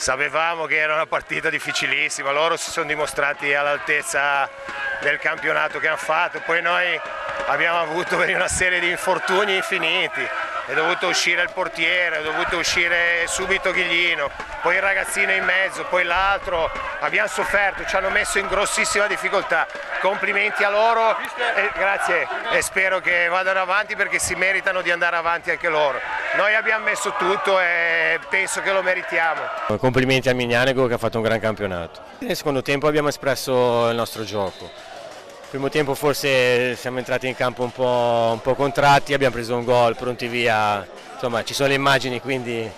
Sapevamo che era una partita difficilissima, loro si sono dimostrati all'altezza del campionato che hanno fatto, poi noi abbiamo avuto una serie di infortuni infiniti, è dovuto uscire il portiere, è dovuto uscire subito Ghiglino, poi il ragazzino in mezzo, poi l'altro, abbiamo sofferto, ci hanno messo in grossissima difficoltà, complimenti a loro, grazie, e spero che vadano avanti perché si meritano di andare avanti anche loro. Noi abbiamo messo tutto e penso che lo meritiamo. Complimenti al Mignanego che ha fatto un gran campionato. Nel secondo tempo abbiamo espresso il nostro gioco. Nel primo tempo forse siamo entrati in campo un po' contratti, abbiamo preso un gol, pronti via, insomma ci sono le immagini quindi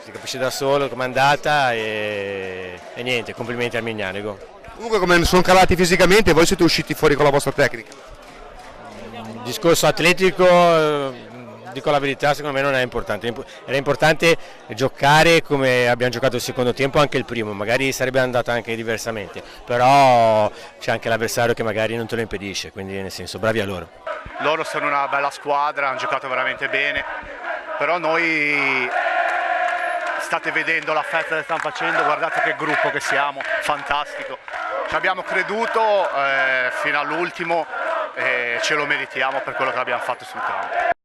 si capisce da solo com'è andata e niente, complimenti al Mignanego. Comunque come sono calati fisicamente, voi siete usciti fuori con la vostra tecnica? Il discorso atletico, dico la verità, secondo me non è importante, era importante giocare come abbiamo giocato il secondo tempo, anche il primo, magari sarebbe andata anche diversamente, però c'è anche l'avversario che magari non te lo impedisce, quindi nel senso bravi a loro. Loro sono una bella squadra, hanno giocato veramente bene, però noi state vedendo la festa che stanno facendo, guardate che gruppo che siamo, fantastico, ci abbiamo creduto fino all'ultimo e ce lo meritiamo per quello che abbiamo fatto sul campo.